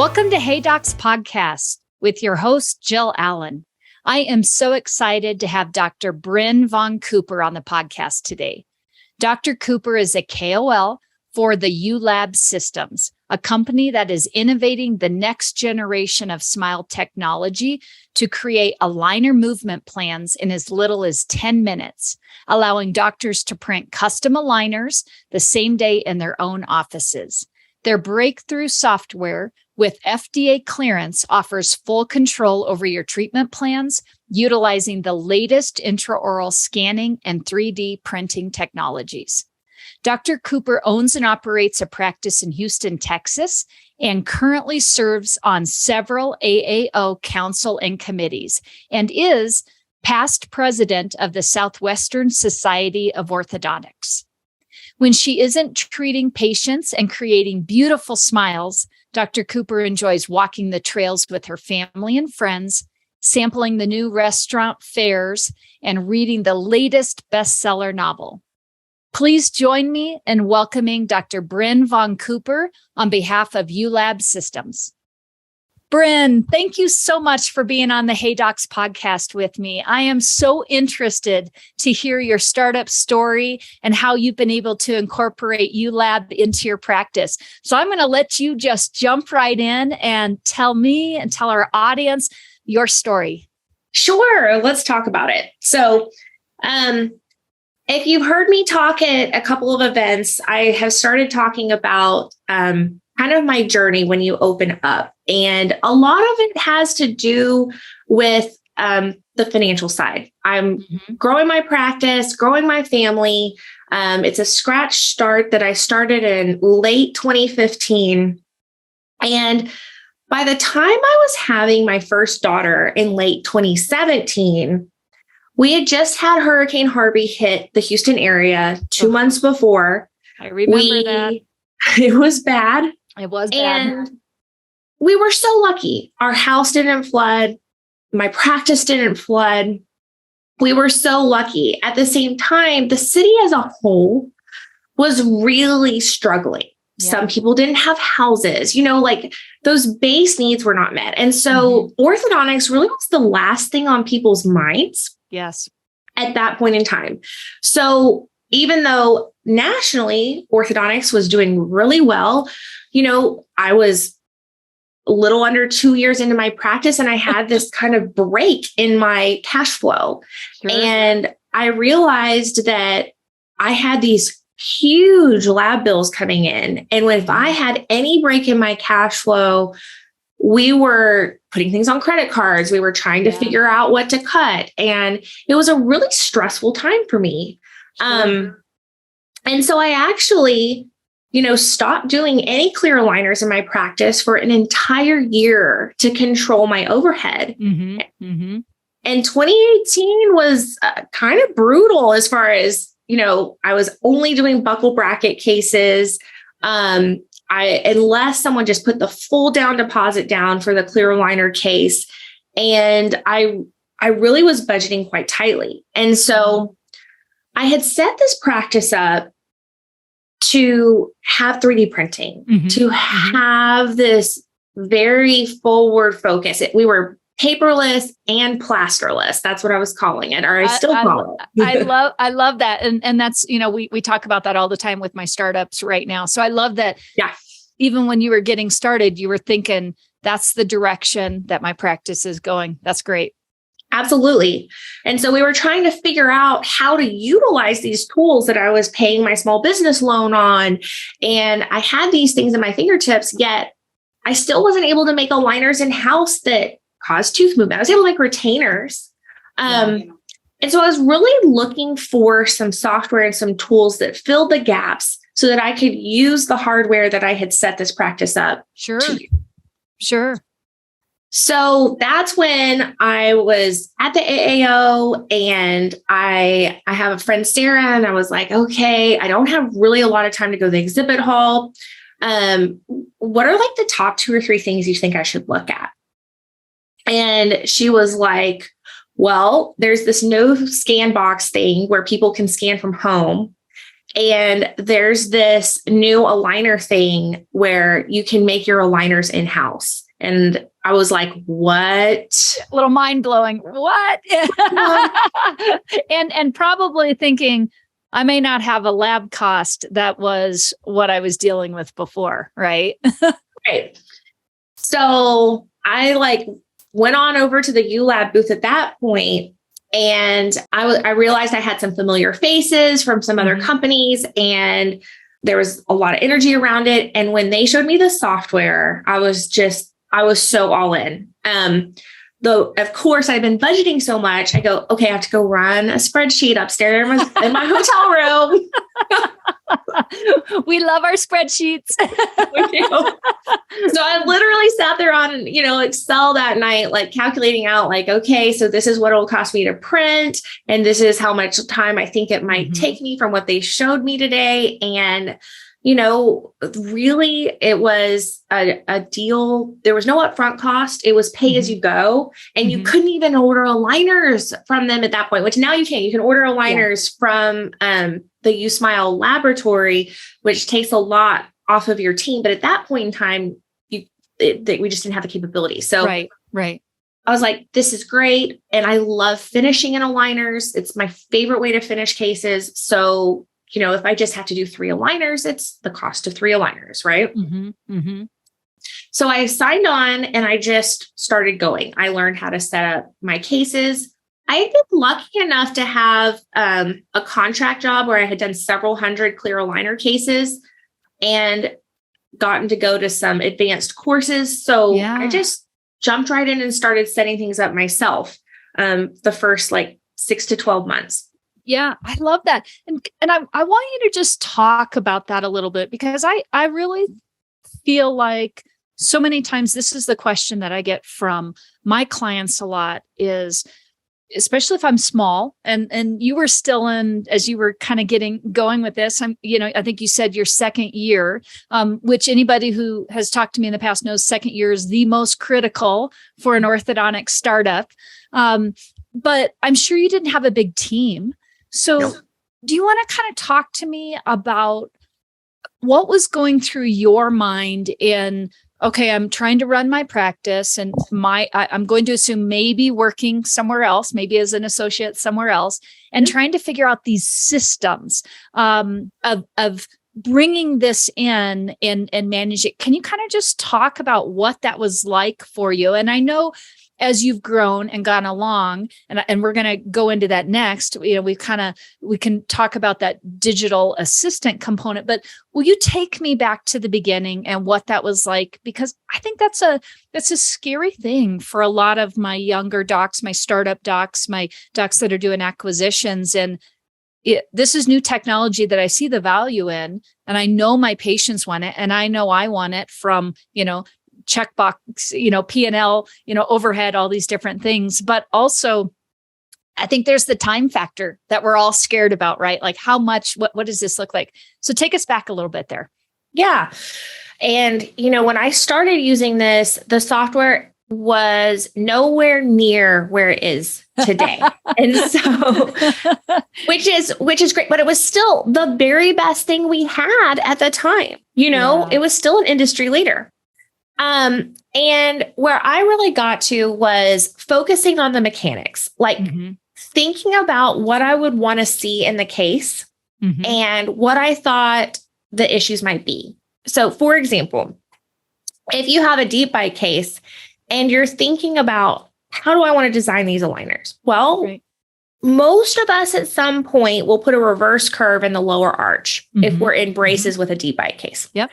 Welcome to Hey Docs Podcast with your host, Jill Allen. I am so excited to have Dr. Bryn Cooper on the podcast today. Dr. Cooper is a KOL for the Ulab Systems, a company that is innovating the next generation of smile technology to create aligner movement plans in as little as 10 minutes, allowing doctors to print custom aligners the same day in their own offices. Their breakthrough software with FDA clearance offers full control over your treatment plans, utilizing the latest intraoral scanning and 3D printing technologies. Dr. Cooper owns and operates a practice in Houston, Texas, and currently serves on several AAO council and committees, and is past president of the Southwestern Society of Orthodontics. When she isn't treating patients and creating beautiful smiles, Dr. Cooper enjoys walking the trails with her family and friends, sampling the new restaurant fares, and reading the latest bestseller novel. Please join me in welcoming Dr. Bryn Cooper on behalf of Ulab Systems. Bryn, thank you so much for being on the Hey Docs podcast with me. I am so interested to hear your startup story and how you've been able to incorporate Ulab into your practice. So I'm going to let you just jump right in and tell me and tell our audience your story. Sure. Let's talk about it. So, if you've heard me talk at a couple of events, I have started talking about kind of my journey when you open up. And a lot of it has to do with the financial side. I'm growing my practice, growing my family. It's a scratch start that I started in late 2015. And by the time I was having my first daughter in late 2017, we had just had Hurricane Harvey hit the Houston area 2 months before. I remember that. It was bad. It was bad. And we were so lucky. Our house didn't flood. My practice didn't flood. We were so lucky. At the same time, the city as a whole was really struggling. Yeah. Some people didn't have houses, like those base needs were not met. And so orthodontics really was the last thing on people's minds. Yes. At that point in time. So even though nationally orthodontics was doing really well, I was a little under 2 years into my practice and I had this kind of break in my cash flow. Sure. And I realized that I had these huge lab bills coming in. And if I had any break in my cash flow, we were putting things on credit cards. We were trying to figure out what to cut. And it was a really stressful time for me. Sure. And so I actually, stopped doing any clear aligners in my practice for an entire year to control my overhead. And 2018 was kind of brutal as far as, I was only doing buccal bracket cases. Unless someone just put the full down deposit down for the clear aligner case. And I really was budgeting quite tightly. And so I had set this practice up to have 3D printing, to have this very forward focus. We were paperless and plasterless. That's what I was calling it, or I still call it. I love that. And that's, we talk about that all the time with my startups right now. So I love that. Yeah. Even when you were getting started, you were thinking that's the direction that my practice is going. That's great. Absolutely. And so we were trying to figure out how to utilize these tools that I was paying my small business loan on. And I had these things at my fingertips, yet I still wasn't able to make aligners in-house that caused tooth movement. I was able to make retainers. And so I was really looking for some software and some tools that filled the gaps so that I could use the hardware that I had set this practice up. Sure. So that's when I was at the AAO and I have a friend, Sarah, and I was like, okay, I don't have really a lot of time to go to the exhibit hall. What are like the top 2 or 3 things you think I should look at? And she was like, well, there's this no scan box thing where people can scan from home. And there's this new aligner thing where you can make your aligners in-house. And I was like, what? A little mind blowing. What? and probably thinking, I may not have a lab cost. That was what I was dealing with before, right? Right. So I went on over to the Ulab booth at that point, and I realized I had some familiar faces from some other companies, and there was a lot of energy around it. And when they showed me the software, I was so all in. Though, of course, I've been budgeting so much. I go, okay, I have to go run a spreadsheet upstairs in my hotel room. We love our spreadsheets. We do. So I literally sat there on, Excel that night, calculating out okay, so this is what it'll cost me to print. And this is how much time I think it might take me from what they showed me today. And really it was a deal. There was no upfront cost. It was pay as you go. And you couldn't even order aligners from them at that point, which now you can. You can order aligners from the USmile laboratory, which takes a lot off of your team. But at that point in time, we just didn't have the capability. So right. I was like, this is great. And I love finishing in aligners. It's my favorite way to finish cases. So if I just have to do 3 aligners, it's the cost of 3 aligners, right? So I signed on and I just started going. I learned how to set up my cases. I had been lucky enough to have a contract job where I had done several hundred clear aligner cases and gotten to go to some advanced courses. So I just jumped right in and started setting things up myself the first 6 to 12 months. Yeah, I love that. And I want you to just talk about that a little bit, because I really feel like so many times this is the question that I get from my clients a lot is, especially if I'm small and you were still in, as you were kind of going with this, I think you said your second year, which anybody who has talked to me in the past knows second year is the most critical for an orthodontic startup. But I'm sure you didn't have a big team. So do you want to kind of talk to me about what was going through your mind in, okay, I'm trying to run my practice and I'm going to assume maybe working somewhere else, maybe as an associate somewhere else, and trying to figure out these systems of bringing this in and manage it. Can you kind of just talk about what that was like for you? And I know as you've grown and gone along, and we're going to go into that next, we can talk about that digital assistant component, but will you take me back to the beginning and what that was like? Because I think that's a scary thing for a lot of my younger docs, my startup docs, my docs that are doing acquisitions. And this is new technology that I see the value in, and I know my patients want it, and I know I want it from, checkbox, P&L, overhead, all these different things. But also, I think there's the time factor that we're all scared about, right? Like how much, what does this look like? So take us back a little bit there. Yeah. And, when I started using this, the software was nowhere near where it is today. And so, which is great, but it was still the very best thing we had at the time. It was still an industry leader. And where I really got to was focusing on the mechanics, thinking about what I would want to see in the case and what I thought the issues might be. So for example, if you have a deep bite case and you're thinking about how do I want to design these aligners? Well, most of us at some point will put a reverse curve in the lower arch if we're in braces with a deep bite case. Yep.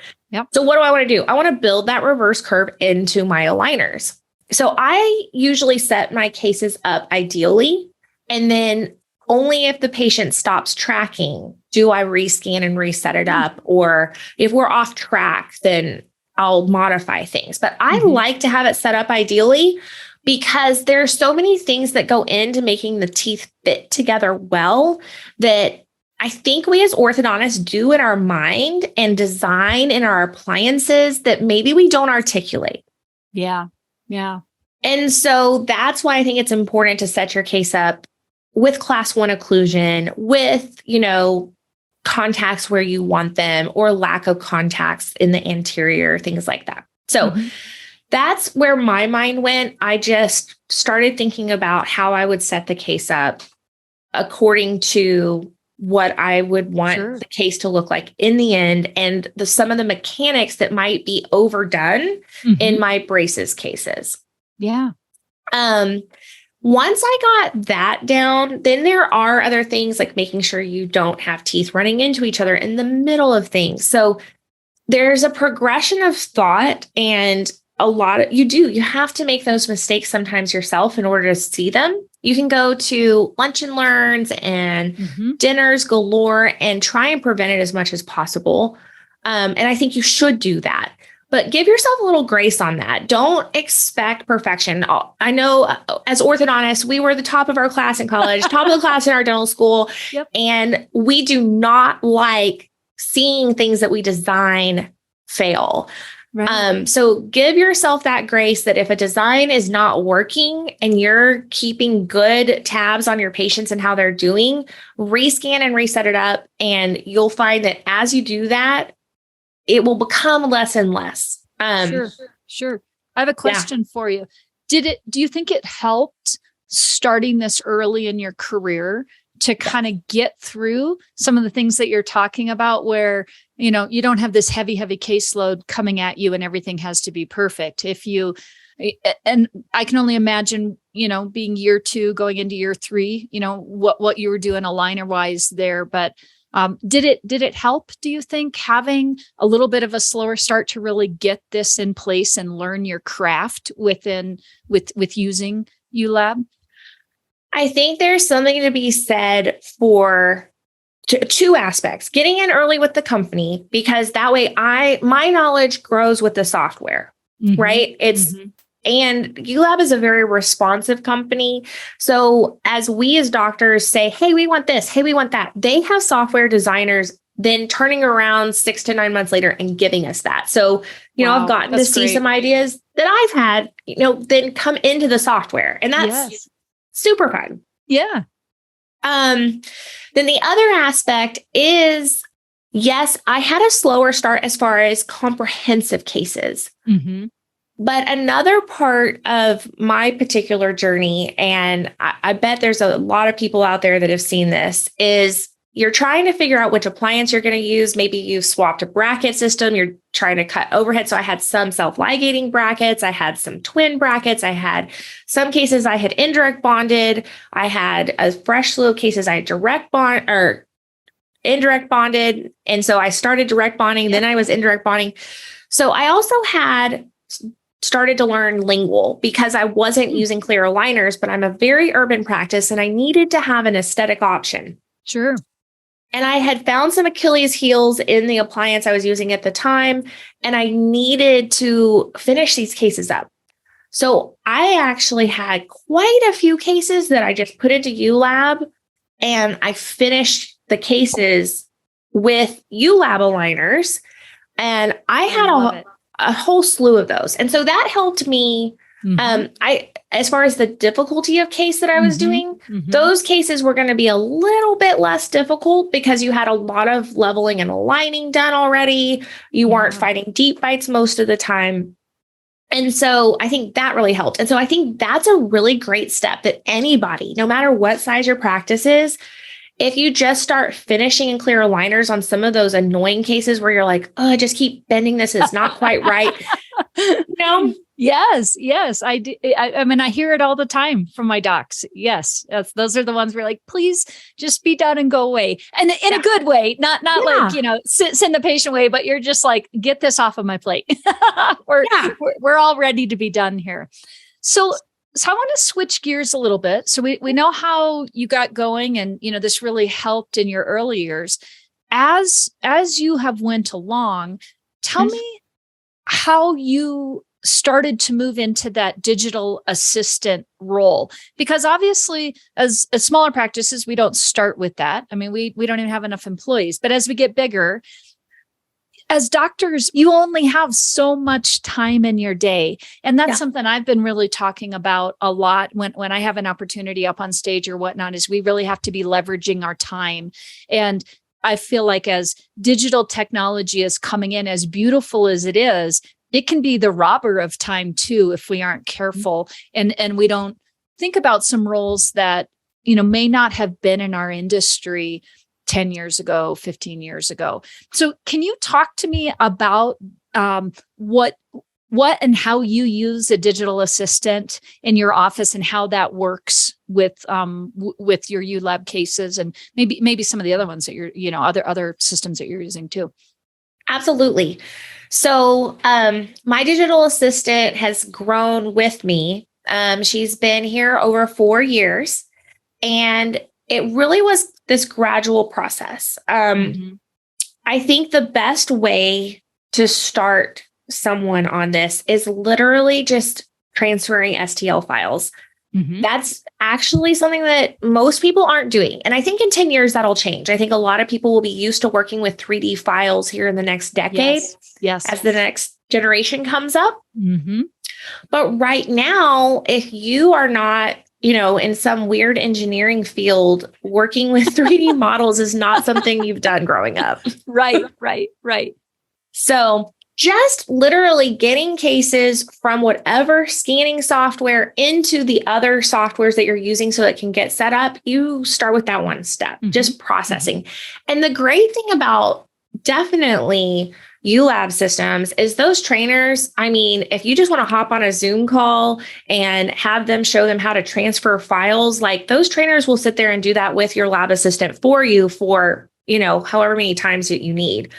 So what do I want to do? I want to build that reverse curve into my aligners. So I usually set my cases up ideally, and then only if the patient stops tracking do I rescan and reset it up. Or if we're off track, then I'll modify things. But I like to have it set up ideally, because there are so many things that go into making the teeth fit together well that I think we as orthodontists do in our mind and design in our appliances that maybe we don't articulate. Yeah. And so that's why I think it's important to set your case up with class 1 occlusion, with, contacts where you want them or lack of contacts in the anterior, things like that. So that's where my mind went. I just started thinking about how I would set the case up according to what I would want the case to look like in the end, and some of the mechanics that might be overdone in my braces cases. Yeah. Once I got that down, then there are other things like making sure you don't have teeth running into each other in the middle of things. So there's a progression of thought, and you have to make those mistakes sometimes yourself in order to see them. You can go to lunch and learns and dinners galore and try and prevent it as much as possible. And I think you should do that. But give yourself a little grace on that. Don't expect perfection. I know as orthodontists, we were the top of our class in college, top of the class in our dental school. And we do not like seeing things that we design fail. Right. So give yourself that grace that if a design is not working and you're keeping good tabs on your patients and how they're doing, rescan and reset it up. And you'll find that as you do that, it will become less and less. Sure. I have a question for you. Do you think it helped starting this early in your career to kind of get through some of the things that you're talking about where, you don't have this heavy caseload coming at you and everything has to be perfect? And I can only imagine, being year 2 going into year 3, what you were doing aligner wise there, but did it help, do you think, having a little bit of a slower start to really get this in place and learn your craft with using Ulab? I think there's something to be said for two aspects. Getting in early with the company, because that way my knowledge grows with the software, right? And Ulab is a very responsive company. So as we as doctors say, hey, we want this, hey, we want that, they have software designers then turning around 6 to 9 months later and giving us that. So, I've gotten to see some ideas that I've had, then come into the software, and that's super fun. Yeah. Then the other aspect is, yes, I had a slower start as far as comprehensive cases. But another part of my particular journey, and I bet there's a lot of people out there that have seen this, is you're trying to figure out which appliance you're going to use. Maybe you've swapped a bracket system. You're trying to cut overhead. So I had some self-ligating brackets. I had some twin brackets. I had some cases I had indirect bonded. I had a fresh slew of cases I had direct bond or indirect bonded. And so I started direct bonding. Then I was indirect bonding. So I also had started to learn lingual because I wasn't using clear aligners, but I'm a very urban practice and I needed to have an aesthetic option. Sure. And I had found some Achilles heels in the appliance I was using at the time, and I needed to finish these cases up. So I actually had quite a few cases that I just put into Ulab, and I finished the cases with Ulab aligners, and I had a whole slew of those. And so that helped me. As far as the difficulty of case that I was doing, those cases were going to be a little bit less difficult because you had a lot of leveling and aligning done already. You weren't fighting deep bites most of the time. And so I think that really helped. And so I think that's a really great step that anybody, no matter what size your practice is, if you just start finishing in clear aligners on some of those annoying cases where you're like, oh, I just keep bending this, it's not quite right. Yes. I do. I mean, I hear it all the time from my docs. Yes. Those are the ones where like, please just be done and go away. And in a good way, not like, send the patient away, but you're just like, get this off of my plate. We're all ready to be done here. So I want to switch gears a little bit. So we know how you got going and, this really helped in your early years. As you have went along, tell me how you started to move into that digital assistant role, because obviously as smaller practices, we don't start with that. I mean, we don't even have enough employees, but as we get bigger, as doctors, you only have so much time in your day. And that's something I've been really talking about a lot when I have an opportunity up on stage or whatnot, is we really have to be leveraging our time. And I feel like as digital technology is coming in, as beautiful as it is, it can be the robber of time too, if we aren't careful and we don't think about some roles that, may not have been in our industry 10 years ago, 15 years ago. So can you talk to me about what and how you use a digital assistant in your office and how that works with your Ulab cases and maybe some of the other ones that you're, other systems that you're using too? Absolutely. So my digital assistant has grown with me. She's been here over 4 years, and it really was this gradual process. I think the best way to start someone on this is literally just transferring STL files. That's actually something that most people aren't doing. And I think in 10 years, that'll change. I think a lot of people will be used to working with 3D files here in the next decade. Yes. As the next generation comes up. But right now, if you are not, in some weird engineering field, working with 3D models is not something you've done growing up. Right. So just literally getting cases from whatever scanning software into the other softwares that you're using so it can get set up, you start with that one step, just processing. And the great thing about definitely Ulab Systems is those trainers. I mean, if you just want to hop on a Zoom call and have them show them how to transfer files, like those trainers will sit there and do that with your lab assistant for you for, however many times that you need.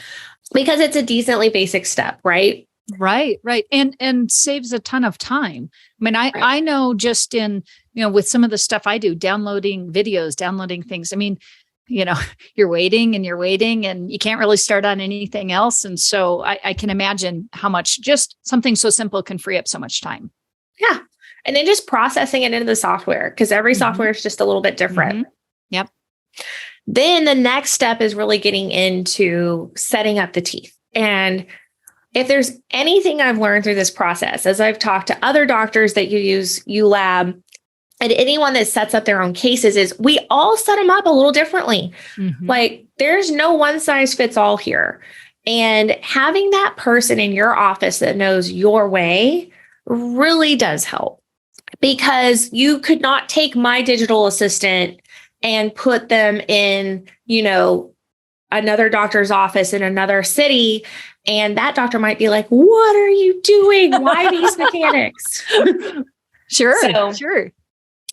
Because it's a decently basic step, right? Right. And saves a ton of time. I mean, I know just in, with some of the stuff I do, downloading videos, downloading things. I mean, you're waiting and you can't really start on anything else. And so I can imagine how much just something so simple can free up so much time. Yeah. And then just processing it into the software, because every software is just a little bit different. Yep. Then the next step is really getting into setting up the teeth. And if there's anything I've learned through this process, as I've talked to other doctors that use Ulab and anyone that sets up their own cases, is we all set them up a little differently. Like there's no one size fits all here. And having that person in your office that knows your way really does help, because you could not take my digital assistant and put them in, another doctor's office in another city. And that doctor might be like, what are you doing? Why these mechanics? Sure.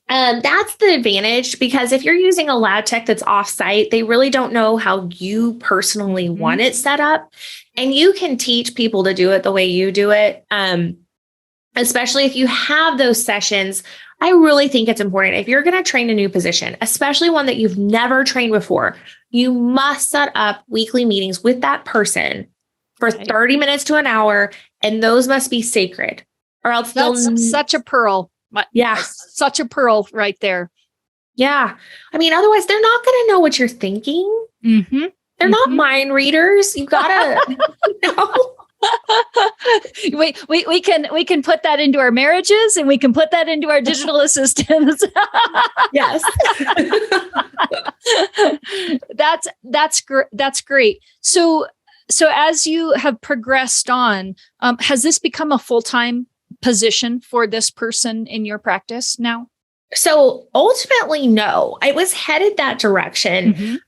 That's the advantage, because if you're using a lab tech that's offsite, they really don't know how you personally want it set up. And you can teach people to do it the way you do it. Especially if you have those sessions. I really think it's important, if you're going to train a new position, especially one that you've never trained before, you must set up weekly meetings with that person for 30 minutes to an hour. And those must be sacred, or else that's such a pearl. Yeah. Such a pearl right there. Yeah. I mean, otherwise they're not going to know what you're thinking. They're not mind readers. You gotta, we can put that into our marriages, and we can put that into our digital assistants. Yes. That's great. So as you have progressed on, has this become a full-time position for this person in your practice now? So ultimately, no, I was headed that direction.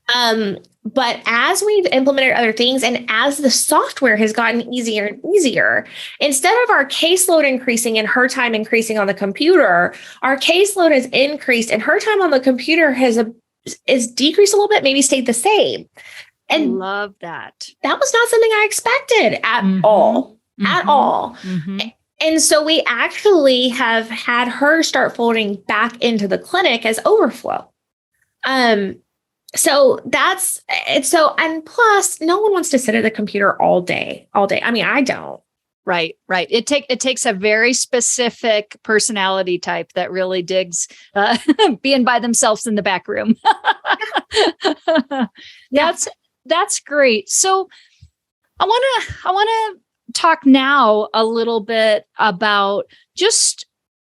But as we've implemented other things, and as the software has gotten easier and easier, instead of our caseload increasing and her time increasing on the computer, our caseload has increased and her time on the computer is decreased a little bit, maybe stayed the same. And love that. That was not something I expected at all. And so we actually have had her start folding back into the clinic as overflow. So that's it. So, and plus no one wants to sit at the computer all day. I mean, I don't. Right. It takes a very specific personality type that really digs being by themselves in the back room. That's great. So I want to talk now a little bit about just,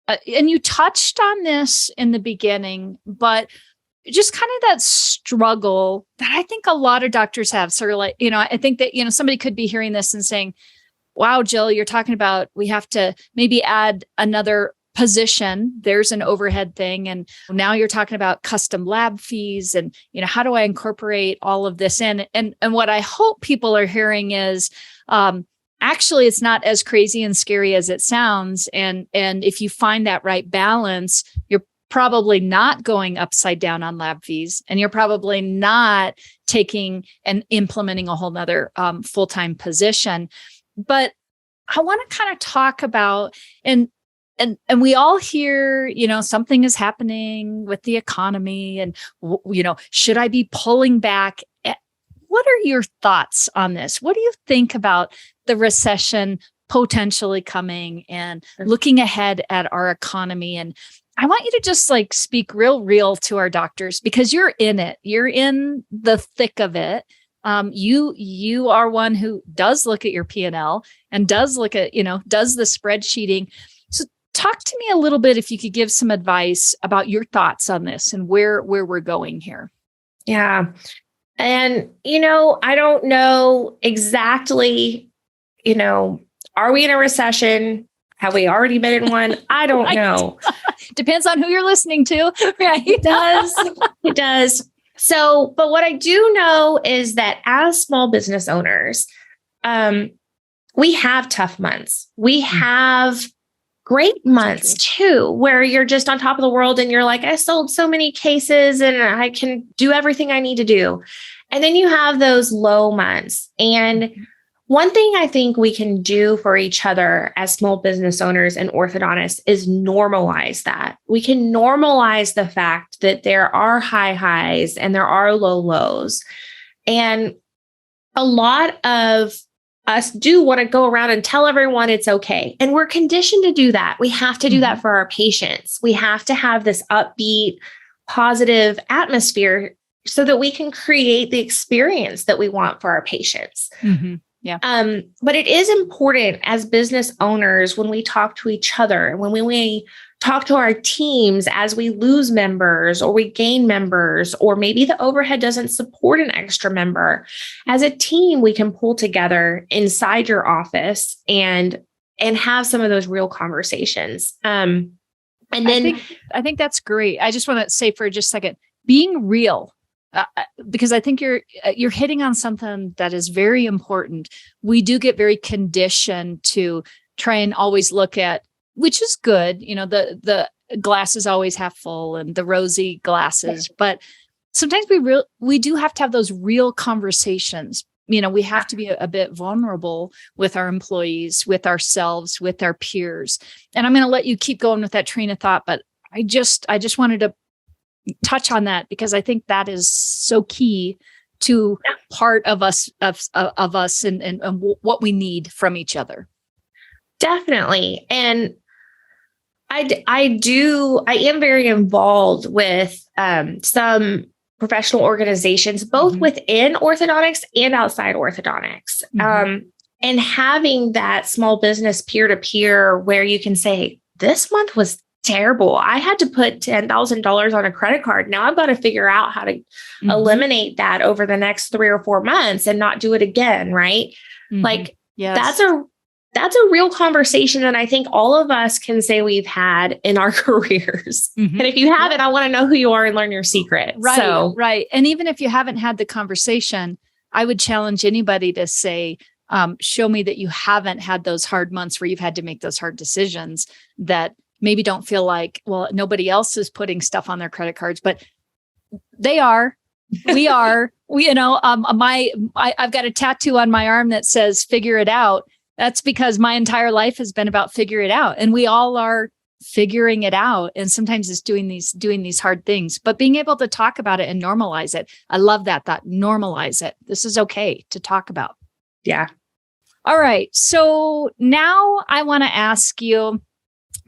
and you touched on this in the beginning, but just kind of that struggle that I think a lot of doctors have. Sort of like, I think that, somebody could be hearing this and saying, wow, Jill, you're talking about we have to maybe add another position. There's an overhead thing. And now you're talking about custom lab fees and, how do I incorporate all of this in? And what I hope people are hearing is, actually, it's not as crazy and scary as it sounds. And if you find that right balance, you're probably not going upside down on lab fees, and you're probably not taking and implementing a whole nother full-time position. But I want to kind of talk about, and we all hear, something is happening with the economy, and, should I be pulling back? What are your thoughts on this? What do you think about the recession potentially coming and looking ahead at our economy? And I want you to just speak real to our doctors, because you're in it. You're in the thick of it. You are one who does look at your P&L and does look at, does the spreadsheeting. So talk to me a little bit, if you could give some advice about your thoughts on this and where we're going here. Yeah. And, I don't know exactly, are we in a recession? Have we already been in one? I don't know. Depends on who you're listening to. Right. It does. It does. So, but what I do know is that as small business owners, we have tough months. We have great months too, where you're just on top of the world and you're like, I sold so many cases and I can do everything I need to do. And then you have those low months. And one thing I think we can do for each other as small business owners and orthodontists is normalize that. We can normalize the fact that there are high highs and there are low lows. And a lot of us do want to go around and tell everyone it's okay. And we're conditioned to do that. We have to do that for our patients. We have to have this upbeat, positive atmosphere so that we can create the experience that we want for our patients. Mm-hmm. Yeah. But it is important as business owners, when we talk to each other, when we talk to our teams as we lose members or we gain members, or maybe the overhead doesn't support an extra member. As a team, we can pull together inside your office and have some of those real conversations. And then I think that's great. I just want to say for just a second, being real. Because I think you're hitting on something that is very important. We do get very conditioned to try and always look at, which is good, the glass is always half full and the rosy glasses. But sometimes we do have to have those real conversations. We have to be a bit vulnerable with our employees, with ourselves, with our peers. And I'm going to let you keep going with that train of thought, but I just wanted to touch on that, because I think that is so key to part of us and what we need from each other. Definitely. And I am very involved with some professional organizations, both within orthodontics and outside orthodontics. And having that small business peer-to-peer where you can say, this month was terrible. I had to put $10,000 on a credit card. Now I've got to figure out how to eliminate that over the next 3 or 4 months and not do it again. Right. Yes. That's a real conversation that I think all of us can say we've had in our careers. And if you haven't, I want to know who you are and learn your secret. Right. Right. And even if you haven't had the conversation, I would challenge anybody to say, show me that you haven't had those hard months where you've had to make those hard decisions that maybe don't feel like, well, nobody else is putting stuff on their credit cards, but they are. We are. I've got a tattoo on my arm that says "figure it out." That's because my entire life has been about figure it out, and we all are figuring it out. And sometimes it's doing these hard things, but being able to talk about it and normalize it. I love that thought. Normalize it. This is okay to talk about. Yeah. All right. So now I want to ask you.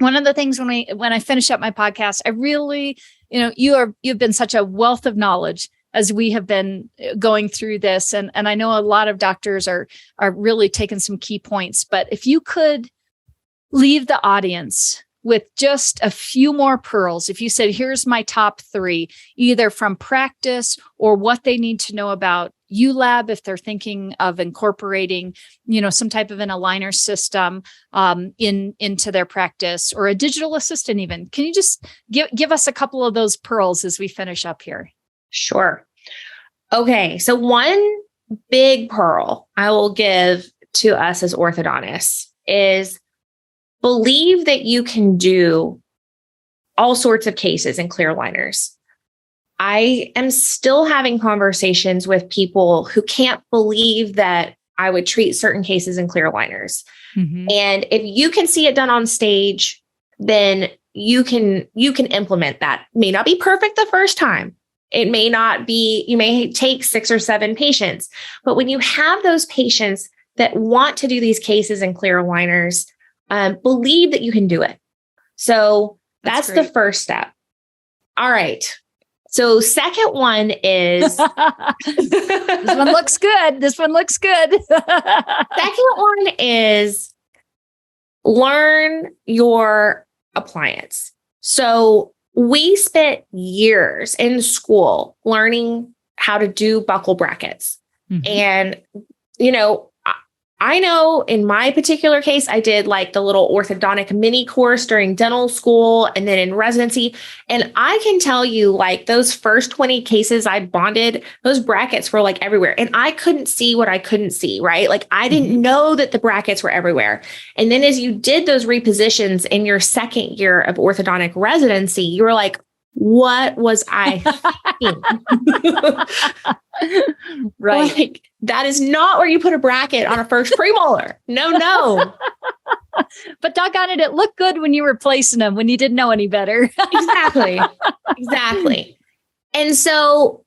One of the things when I finish up my podcast, I really, you've been such a wealth of knowledge as we have been going through this. And I know a lot of doctors are really taking some key points, but if you could leave the audience with just a few more pearls, if you said, here's my top three, either from practice or what they need to know about Ulab, if they're thinking of incorporating, some type of an aligner system into their practice, or a digital assistant even. Can you just give us a couple of those pearls as we finish up here? Sure. Okay. So one big pearl I will give to us as orthodontists is believe that you can do all sorts of cases in clear aligners. I am still having conversations with people who can't believe that I would treat certain cases in clear aligners. Mm-hmm. And if you can see it done on stage, then you can implement that. It may not be perfect the first time. It may not be, you may take 6 or 7 patients, but when you have those patients that want to do these cases in clear aligners, believe that you can do it. So that's the first step. All right. So second one is, this one looks good. Second one is learn your appliance. So we spent years in school learning how to do buccal brackets. Mm-hmm. And, I know in my particular case, I did like the little orthodontic mini course during dental school and then in residency. And I can tell you, like, those first 20 cases I bonded, those brackets were like everywhere. And I couldn't see what I couldn't see, right? Like, I didn't know that the brackets were everywhere. And then as you did those repositions in your second year of orthodontic residency, you were like, what was I thinking? Right. Like, that is not where you put a bracket on a first premolar. No. But doggone it, it looked good when you were placing them, when you didn't know any better. Exactly. And so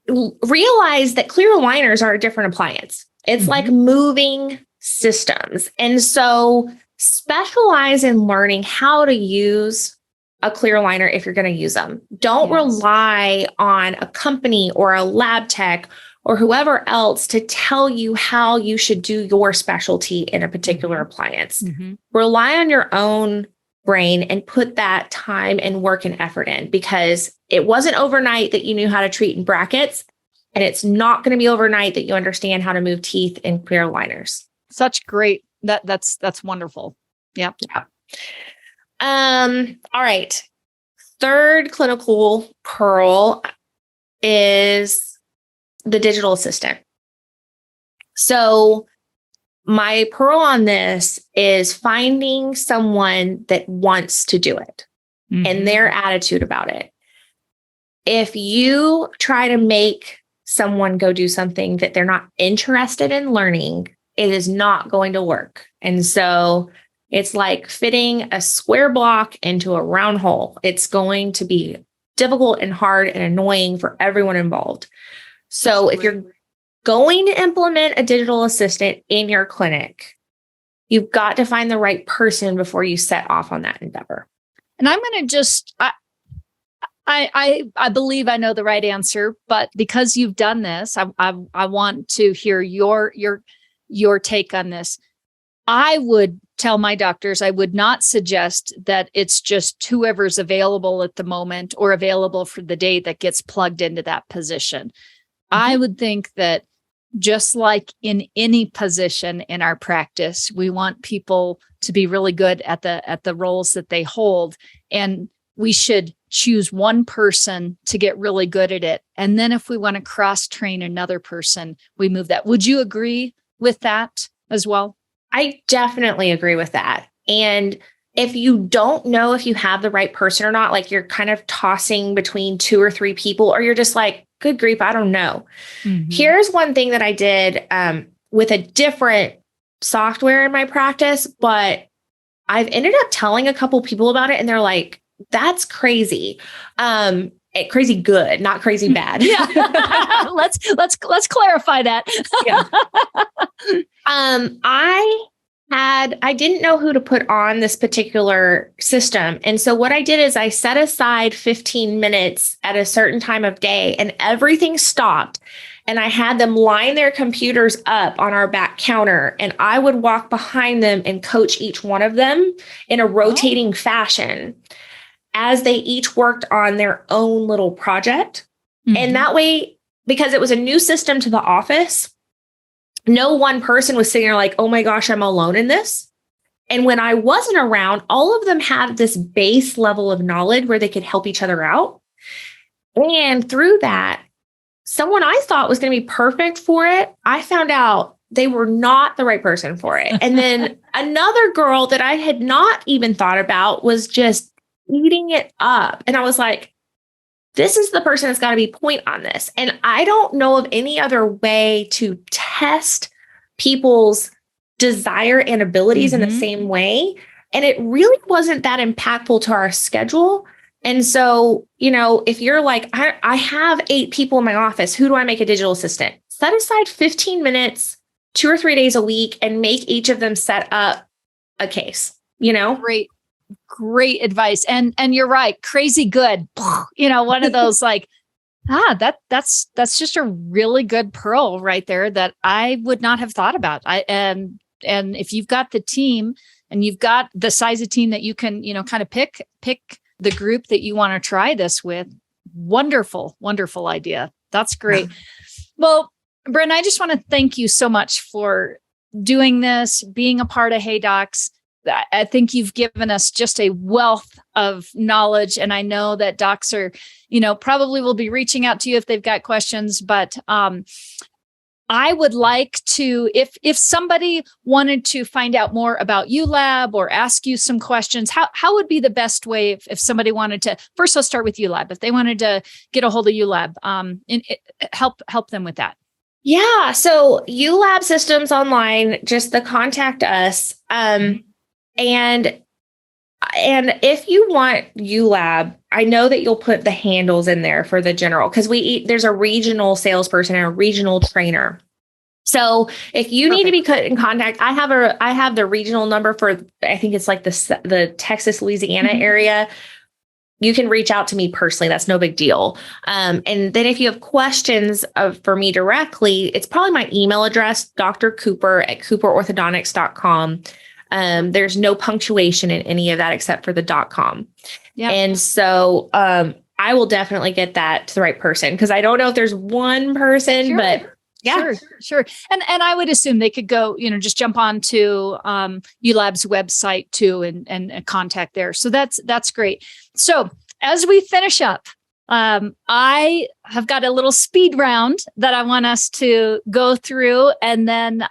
realize that clear aligners are a different appliance. It's like moving systems. And so specialize in learning how to use a clear aligner if you're going to use them. Don't rely on a company or a lab tech or whoever else to tell you how you should do your specialty in a particular appliance. Mm-hmm. Rely on your own brain and put that time and work and effort in, because it wasn't overnight that you knew how to treat in brackets, and it's not going to be overnight that you understand how to move teeth in clear aligners. Such great. That's wonderful. Yep. Yeah. All right. Third clinical pearl is the digital assistant. So my pearl on this is finding someone that wants to do it and their attitude about it. If you try to make someone go do something that they're not interested in learning, it is not going to work. And so it's like fitting a square block into a round hole. It's going to be difficult and hard and annoying for everyone involved. So if you're going to implement a digital assistant in your clinic, you've got to find the right person before you set off on that endeavor. And I'm going to just, I believe I know the right answer, but because you've done this, I want to hear your take on this. I would tell my doctors, I would not suggest that it's just whoever's available at the moment or available for the day that gets plugged into that position. I would think that just like in any position in our practice, we want people to be really good at the roles that they hold. And we should choose one person to get really good at it. And then if we want to cross-train another person, we move that. Would you agree with that as well? I definitely agree with that. And if you don't know if you have the right person or not, like you're kind of tossing between 2 or 3 people, or you're just like, good grief, I don't know. Here's one thing that I did with a different software in my practice, but I've ended up telling a couple people about it and they're like, that's crazy. Crazy good, not crazy bad. Yeah. let's clarify that. Yeah. I didn't know who to put on this particular system. And so what I did is I set aside 15 minutes at a certain time of day and everything stopped. and I had them line their computers up on our back counter, and I would walk behind them and coach each one of them in a rotating fashion as they each worked on their own little project. And that way, because it was a new system to the office, no one person was sitting there like, oh my gosh, I'm alone in this. And when I wasn't around, all of them had this base level of knowledge where they could help each other out. And through that, someone I thought was going to be perfect for it, I found out they were not the right person for it. And then another girl that I had not even thought about was just eating it up. And I was like, this is the person that's got to be point on this. And I don't know of any other way to test people's desire and abilities in the same way. And it really wasn't that impactful to our schedule. And so, if you're like, I have 8 people in my office, who do I make a digital assistant? Set aside 15 minutes, 2 or 3 days a week, and make each of them set up a case, Great advice. And you're right. Crazy good. One of those like, that's just a really good pearl right there that I would not have thought about. And if you've got the team and you've got the size of team that you can, kind of pick the group that you want to try this with, wonderful idea. That's great. Well, Bryn, I just want to thank you so much for doing this, being a part of Hey Docs. I think you've given us just a wealth of knowledge. And I know that docs are, probably will be reaching out to you if they've got questions. But I would like to, if somebody wanted to find out more about Ulab or ask you some questions, how would be the best way if somebody wanted to, first I'll start with Ulab, if they wanted to get a hold of Ulab, and help them with that. Yeah. So Ulab Systems online, just the contact us. And if you want Ulab, I know that you'll put the handles in there for the general, because there's a regional salesperson and a regional trainer. So if you need to be put in contact, I have the regional number for, I think it's like the Texas, Louisiana area. You can reach out to me personally. That's no big deal. And then if you have questions for me directly, it's probably my email address, drcooper@cooperorthodontics.com. There's no punctuation in any of that except for the .com. Yep. And so I will definitely get that to the right person, because I don't know if there's one person, but yeah. Sure. And I would assume they could go, just jump on to Ulab's website too and contact there. So that's great. So as we finish up, I have got a little speed round that I want us to go through, and then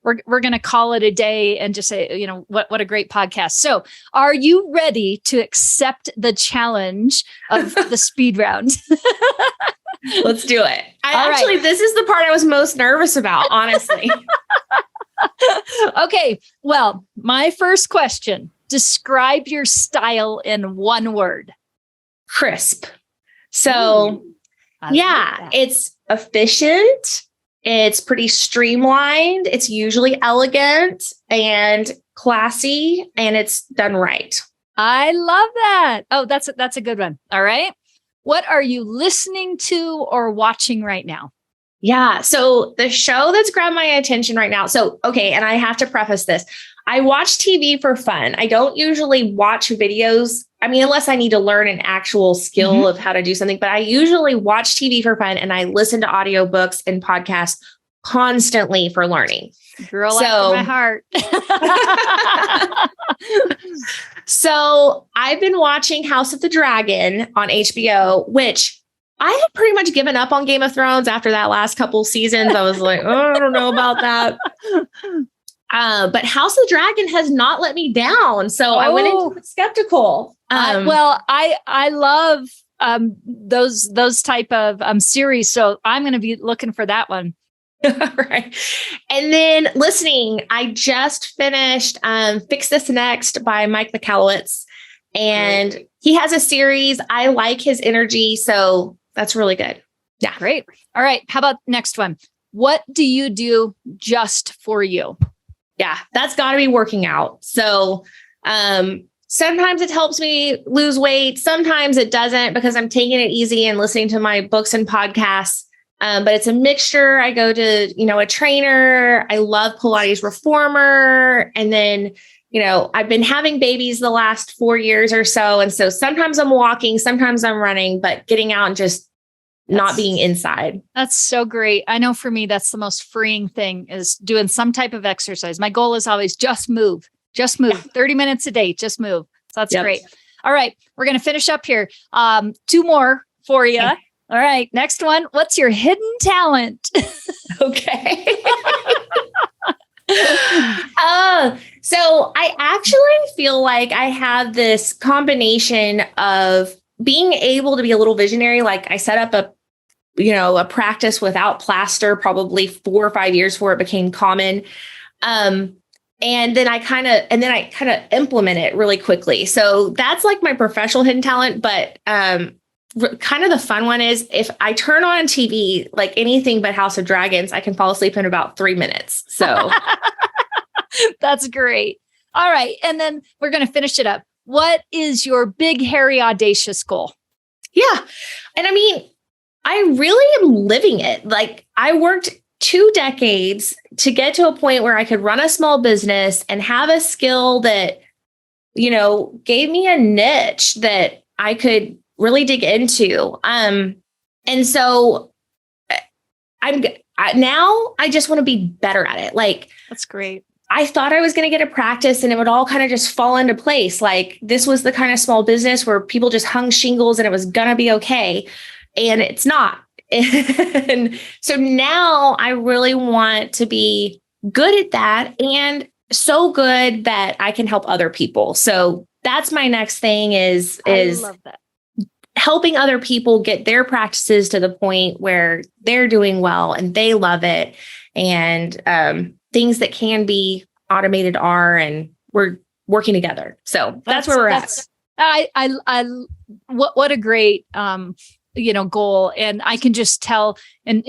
we're going to call it a day and just say, what a great podcast. So are you ready to accept the challenge of the speed round? Let's do it. This is the part I was most nervous about, honestly. Okay. Well, my first question, describe your style in one word. Crisp. So it's efficient. It's pretty streamlined. It's usually elegant and classy, and it's done right. I love that. Oh, that's a good one. All right. What are you listening to or watching right now? Yeah. So the show that's grabbed my attention right now. So, okay. And I have to preface this. I watch TV for fun. I don't usually watch videos. I mean, unless I need to learn an actual skill of how to do something, but I usually watch TV for fun, and I listen to audiobooks and podcasts constantly for learning. Girl, after my heart. So I've been watching House of the Dragon on HBO, which I had pretty much given up on Game of Thrones after that last couple seasons. I was like, I don't know about that. But House of the Dragon has not let me down. So I went into it skeptical. I love those type of series. So I'm going to be looking for that one. Right. And then listening, I just finished Fix This Next by Mike Michalowicz. And he has a series. I like his energy. So that's really good. Yeah. Great. All right. How about next one? What do you do just for you? Yeah, that's got to be working out. So sometimes it helps me lose weight. Sometimes it doesn't, because I'm taking it easy and listening to my books and podcasts. But it's a mixture. I go to, a trainer. I love Pilates reformer. And then, I've been having babies the last 4 years or so. And so sometimes I'm walking, sometimes I'm running, but getting out and just not being inside. That's so great. I know for me, that's the most freeing thing is doing some type of exercise. My goal is always just move, 30 minutes a day, just move. So that's great. All right. We're going to finish up here. 2 more for you. Okay. All right. Next one. What's your hidden talent? Okay. So I actually feel like I have this combination of being able to be a little visionary. Like I set up a practice without plaster, probably 4 or 5 years before it became common. And then I kind of implement it really quickly. So that's like my professional hidden talent. But kind of the fun one is if I turn on TV, like anything but House of Dragons, I can fall asleep in about 3 minutes. So that's great. All right. And then we're going to finish it up. What is your big, hairy, audacious goal? Yeah. And I mean, I really am living it. Like I worked 2 decades to get to a point where I could run a small business and have a skill that, gave me a niche that I could really dig into. And so now I just want to be better at it. Like, that's great. I thought I was going to get a practice and it would all kind of just fall into place. Like this was the kind of small business where people just hung shingles and it was going to be okay. And it's not. And so now I really want to be good at that and so good that I can help other people. So that's my next thing is I love that. Helping other people get their practices to the point where they're doing well and they love it. And things that can be automated are, and we're working together. So that's where we're at. What a great, goal. And I can just tell, and,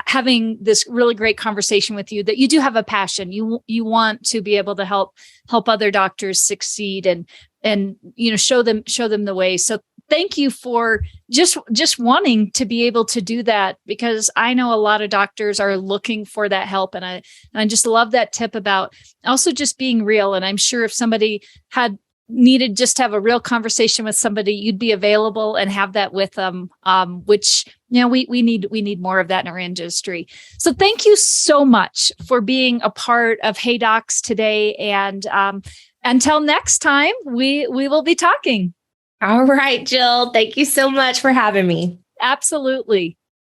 having this really great conversation with you that you do have a passion. You want to be able to help other doctors succeed and, show them the way. So thank you for just wanting to be able to do that, because I know a lot of doctors are looking for that help. And I just love that tip about also just being real. And I'm sure if somebody had needed just to have a real conversation with somebody, you'd be available and have that with them, which, we need more of that in our industry. So thank you so much for being a part of Hey Docs today. And until next time, we will be talking. All right, Jill. Thank you so much for having me. Absolutely.